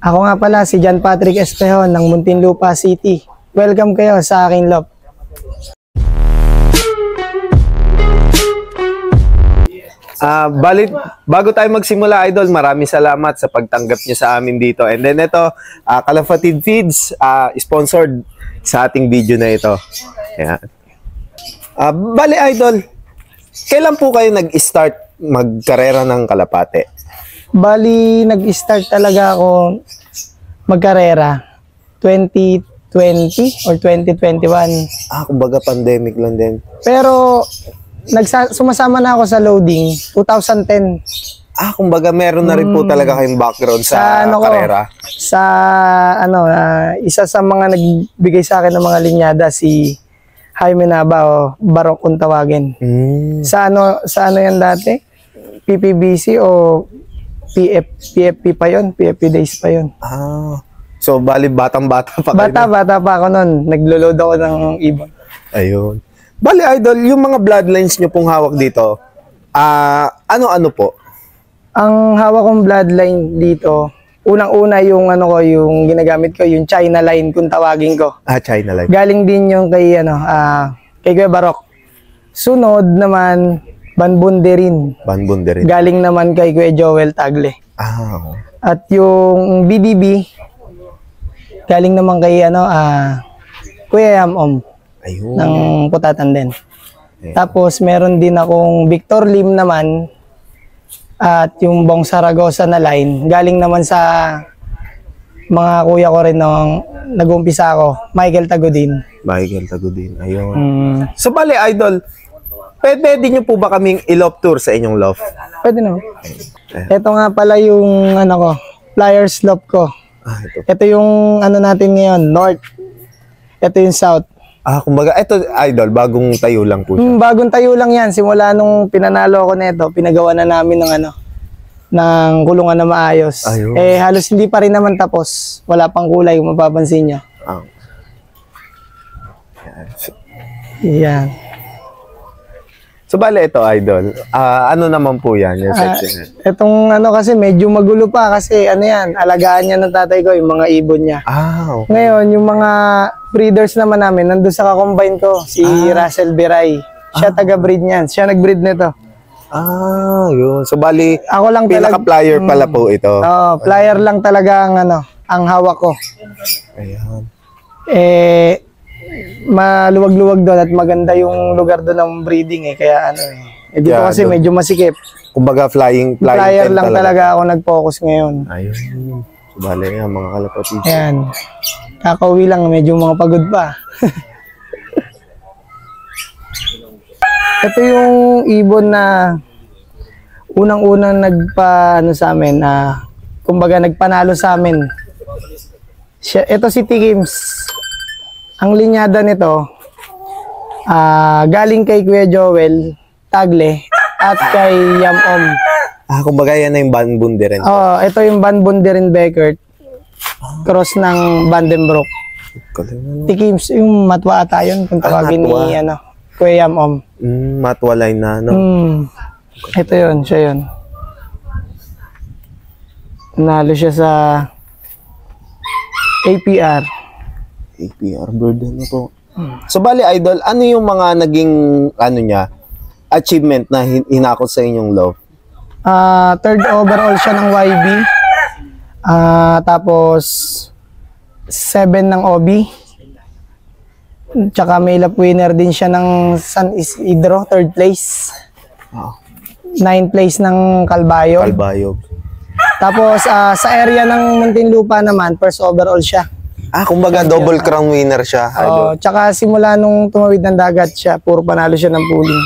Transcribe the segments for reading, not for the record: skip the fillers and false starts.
Ako nga pala si John Patrick Espejon ng Muntinlupa City. Welcome kayo sa aking loft. Bago tayo magsimula, Idol, maraming salamat sa pagtanggap niyo sa amin dito. And then ito, Kalafatid Feeds, sponsored sa ating video na ito. Ayan. Idol, kailan po kayo nag-start magkarera ng kalapate? Nag-start talaga ako magkarera 2020 or 2021. Kumbaga pandemic lang din. Pero sumasama na ako sa loading 2010. Kumbaga meron na rin po talaga kayong background sa karera. Isa sa mga nagbigay sa akin ng mga linyada si Jaime Nava o Barok kung tawagin. Sa ano yan dati? PPBC o PFP pa yun? PFP days pa yun. So batang-bata pa kayo? Bata pa ako nun. Naglo-load ako ng ibon. Ayun. Idol, yung mga bloodlines nyo pong hawak dito, ano-ano po? Ang hawak kong bloodline dito, unang-una yung yung ginagamit ko, yung China line kung tawagin ko. China line. Galing din yung kay Kuya Barok. Sunod naman, Banbunderin. Galing naman kay Kuya Joel Tagle. At yung BBB, galing naman kay Kuya Yamom. Ayun. Ng Putatan din. Tapos meron din akong Victor Lim naman at yung Bong Saragosa na line galing naman sa mga kuya ko rin nung nag-umpisa ako, Michael Tagudin. Ayun. So Idol, pwede nyo po ba kaming i-loft tour sa inyong loft? Pwede naman. Ito nga pala yung flyers loft ko. Ito yung natin ngayon, north. Ito yung south. Kumbaga, ito, Idol, bagong tayo lang po siya. Bagong tayo lang yan. Simula nung pinanalo ako nito, pinagawa na namin ng kulungan na maayos. Ayun. Halos hindi pa rin naman tapos. Wala pang kulay kung mapapansin nyo. Yan. So, ito, Idol. Ano naman po yan? Yung section? Itong kasi medyo magulo pa kasi alagaan niya ng tatay ko, yung mga ibon niya. Okay. Ngayon, yung mga breeders naman namin, nandun sa kakombine ko, si Russell Biray. Siya taga-breed niyan. Siya nag-breed nito. Yun. So, ako lang pinaka-flyer pala po ito. Flyer lang talaga ang hawak ko. Ayan. Maluwag-luwag doon at maganda yung lugar doon ng breeding kaya dito kasi medyo masikip. Kumbaga flyer lang talaga ako nag-focus ngayon. Ayun. So, yan mga kalapatid. Ayan. Kakauwi lang, medyo mga pagod pa. Ito yung ibon na unang-unang sa amin, kumbaga nagpanalo sa amin. Ito si Tikims. Ang linyada nito, galing kay Kuya Joel Tagle at kay Yamom. Kumbaga yan na yung Banbunderin. Ito yung Banbunderin Beckert. Cross ng Vandenbroek. Tikims, yung matwa ata yun kung tawagin ni Kuya Yamom. Matwa line na, Ito yun, siya yun. Nalo siya sa APR bird po. So Idol, ano yung mga naging achievement na hinakot sa inyong love? Third overall siya ng YB. Tapos 7 ng OB. Tsaka may lap winner din siya ng San Isidro, 3rd place. 9th place ng Calbayog. Tapos sa area ng Muntinlupa naman, first overall siya. Kumbaga double crown winner siya. Tsaka simula nung tumawid ng dagat siya, puro panalo siya ng pooling.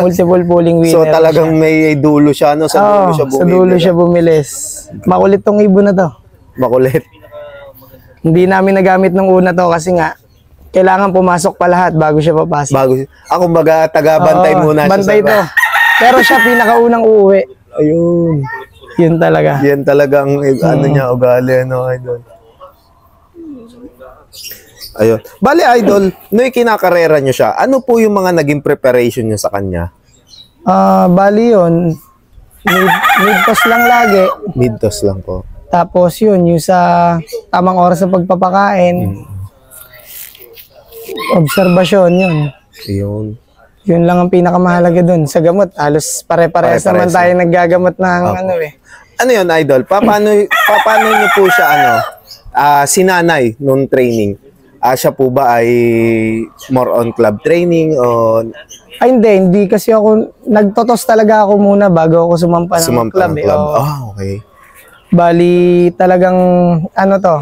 Multiple pooling winner. So talagang may dulo siya, Sa dulo siya bumili. Sa dulo siya bumilis. Makulit tong ibon na to. Makulit. Hindi namin nagamit nung una to kasi nga, kailangan pumasok pa lahat bago siya papasok. Kumbaga taga-bantay muna siya. Bantay to. Pero siya pinakaunang uuwi. Ayun. Yun talaga. Yan talagang niya, ugali, Idol. Ayun. Idol, nung kinakarera nyo siya, ano po yung mga naging preparation nyo sa kanya? Yun, mid-toss lang lagi. Mid-toss lang po. Tapos yun, yung sa tamang oras sa pagpapakain, obserbasyon yun. Yun. Yun lang ang pinakamahalaga dun. Sa gamot, halos pare-parehas naman tayo naggagamot ng ano eh. Ano yun, Idol? Paano niyo po siya, sinanay nung training? Siya po ba ay more on club training o Ay hindi kasi ako, nagtotos talaga ako muna bago ako sumampa ng club ng eh. club? Oo. Okay. Bali talagang, ano to,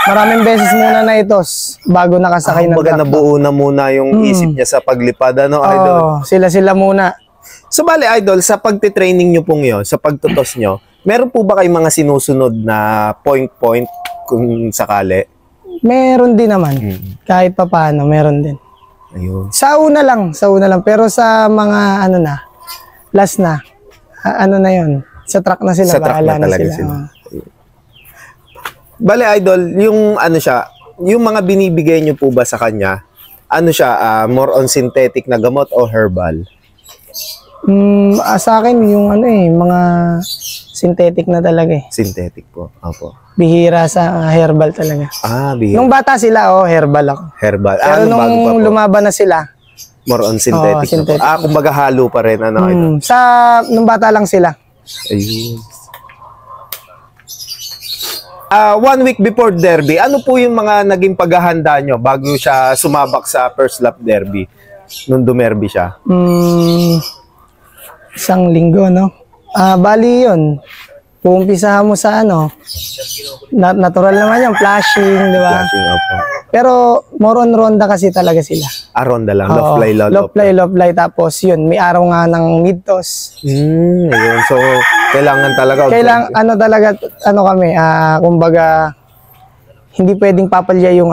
maraming beses muna na itos bago nakasakay ng Kumbaga truck. nabuo na muna yung isip niya sa paglipad, Idol? Oo, sila muna. So, bale, Idol, sa pagtitraining nyo pong yun, sa pagtutos nyo, meron po ba kayong mga sinusunod na point kung sakali? Meron din naman. Kahit pa paano, meron din. Ayun. Sa una lang. Pero sa mga, ano na, last na, ano na yun, sa truck na sila, Sa truck bahala na talaga sila. Bale, Idol, yung yung mga binibigay nyo po ba sa kanya, more on synthetic na gamot o herbal? Sa akin, yung mga synthetic na talaga eh. Synthetic po. Opo. Bihira sa herbal talaga. Bihira. Nung bata sila, herbal ako. Herbal. Pero Nung bago pa po, nung lumaban na sila, more on synthetic. synthetic. Na po. Kumbaga halo pa rin, Idol? nung bata lang sila. Ayun. 1 week before derby, ano po yung mga naging paghahanda nyo bago siya sumabak sa first lap derby? Nung dumerby siya? Isang linggo, no? Bali yun. Puumpisahan mo sa natural naman yung flashing, di ba? Flashing up. Pero more on ronda kasi talaga sila. Ronda lang. Oo, Low fly. Tapos yun, may araw nga ng mid-toss. Ayun. So, kailangan talaga. Talaga, kami, kumbaga, hindi pwedeng papalya yung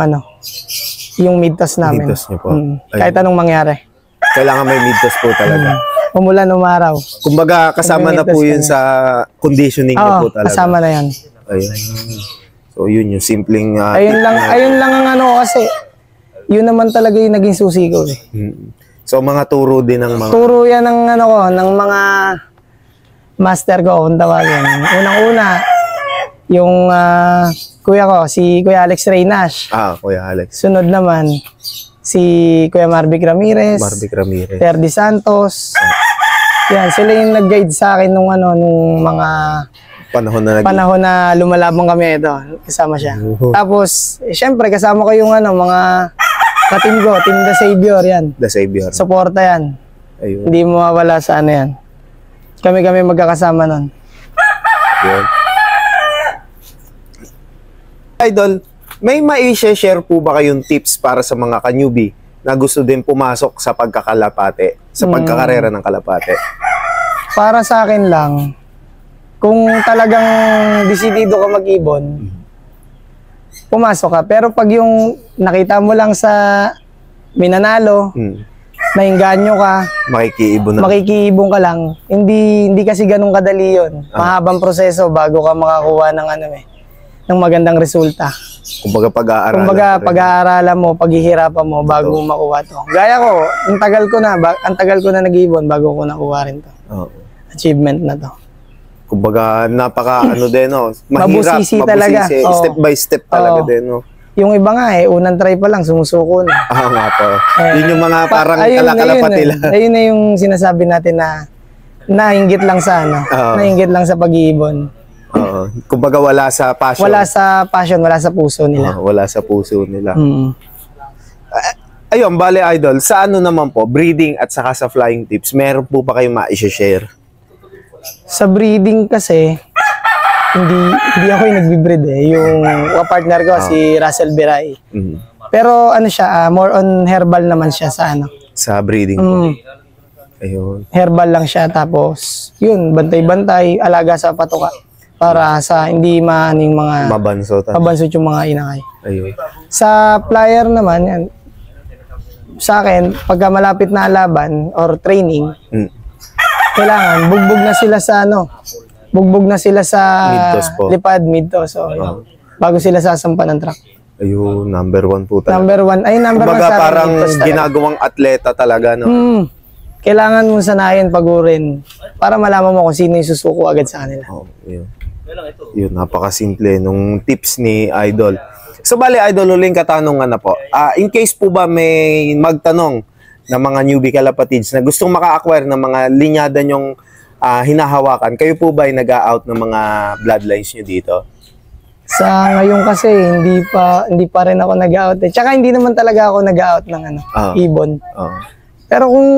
yung mid-toss namin. Mid-toss niyo po. Kahit anong mangyari. Kailangan may mid-toss po talaga. Umulan, umaraw. Kumbaga, kasama na po yun sa conditioning niyo po talaga. Kasama na yan. Ayun. So, yun yung simpleng... Ayun lang ang kasi. Yun naman talaga yung naging susi ko eh. So, mga turo din ng mga... Turo yan ng ng mga master ko, kung tawagin. Unang-una, yung kuya ko, si Kuya Alex Reynash. Kuya Alex. Sunod naman, si Kuya Marvic Ramirez. Terdy Santos. Yan, sila yung nag-guide sa akin nung mga panahon na lumalabang kami ito. Kasama siya. Tapos, syempre, kasama ko yung mga ka-team ko, Team The Savior, yan. The Savior. Suporta yan. Ayun. Hindi mo mawala sa yan. Kami magkakasama nun. Yun. Idol, may mai-share po ba kayong tips para sa mga ka-newbie na gusto din pumasok sa pagkakalapate, sa pagkakarera ng kalapate? Para sa akin lang, kung talagang desidido ka mag-ibon, pumasok ka. Pero pag yung nakita mo lang sa minanalo, nainganyo ka, makikiibon ka lang, hindi kasi ganun kadali yun. Mahabang proseso bago ka makakuha ng ng magandang resulta. Kumbaga pag-aaralan mo, paghihirapan mo bago mo makuha to. Gaya ko, ang tagal ko na nag-ibon bago ko nakuha rin to. Achievement na to. Kumbaga mahirap, mabusisi talaga. Step by step talaga din, no? Yung iba nga unang try pa lang, sumusuko na. Nga po. Yun yung mga parang kalakalapati lang. Ayun na yung sinasabi natin na nainggit lang sa nainggit lang sa pag-iibon. Kumbaga wala sa passion. Wala sa passion, wala sa puso nila. Wala sa puso nila. Ayun, bale Idol, sa naman po, breeding at saka sa flying tips, meron po ba kayong ma-share? Sa breeding kasi, hindi ako yung nagbi-breed Yung partner ko, si Russell Biray. Pero siya, more on herbal naman siya sa Sa breeding po. Ayun. Herbal lang siya, tapos yun, bantay-bantay, alaga sa patuka. Para sa hindi mga mabansot yung mga inakay. Ayun. Sa flyer naman, yan, sa akin, pagka malapit na laban or training, kailangan bugbog na sila sa lipad, mid-toss. Bago sila sasampa ng truck. Ayun, number 1 po talaga. Number 1 Kumbaga parang ginagawang atleta talaga, no? Kailangan mo sanayin, pagurin, para malaman mo kung sino yung susuko agad sa kanila. Yun. Yun, napakasimple nung tips ni Idol. So, bali, Idol, huling katanungan na po. In case po ba may magtanong na mga newbie kalapatids na gustong maka-acquire ng mga linyada nyong hinahawakan, kayo po ba ay nag-a-out ng mga bloodlines nyo dito? Sa ngayon kasi, hindi pa rin ako nag-out eh. Tsaka hindi naman talaga ako nag-out ng ibon. Pero kung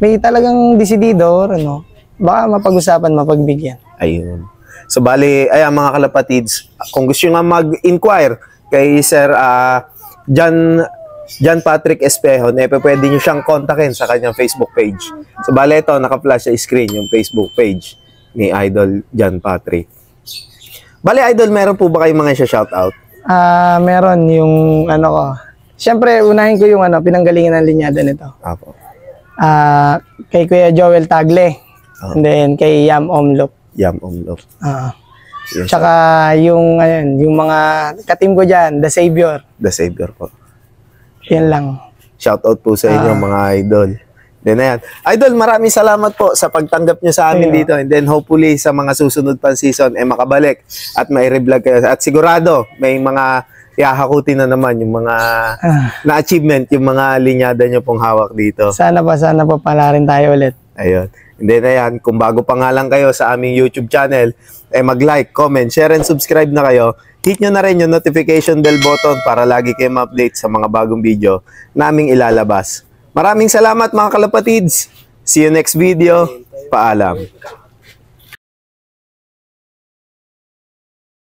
may talagang desidido, baka mapag-usapan, mapagbigyan. Ayun. So, bali, ayan mga kalapatids, kung gusto nyo nga mag-inquire kay Sir John Patrick Espejo, pwede nyo siyang kontakin sa kanyang Facebook page. So, bali ito, naka-flash sa screen yung Facebook page ni Idol John Patrick. Bali, Idol, meron po ba kayong mga shoutout? Meron yung ko. Siyempre, unahin ko yung pinanggalingan ng linyada nito. Apo. Kay Kuya Joel Tagle. And then, kay Yam Omlop. Yam Omlop. Yes, tsaka yung mga katim ko dyan, The Savior. The Savior po. Yan lang. Shoutout po sa inyo mga idol. Then ayan. Idol, maraming salamat po sa pagtanggap nyo sa amin dito. And then hopefully sa mga susunod pang season makabalik at mai-reblog kayo. At sigurado may mga ihahakutin na naman yung mga na-achievement, yung mga linyada nyo pong hawak dito. Sana pa pala rin tayo ulit. Ayun. And then ayan, kung bago pa nga lang kayo sa aming YouTube channel, mag-like, comment, share, and subscribe na kayo. Hit nyo na rin yung notification bell button para lagi kayo ma-update sa mga bagong video naming ilalabas. Maraming salamat mga kalapatids. See you next video. Paalam.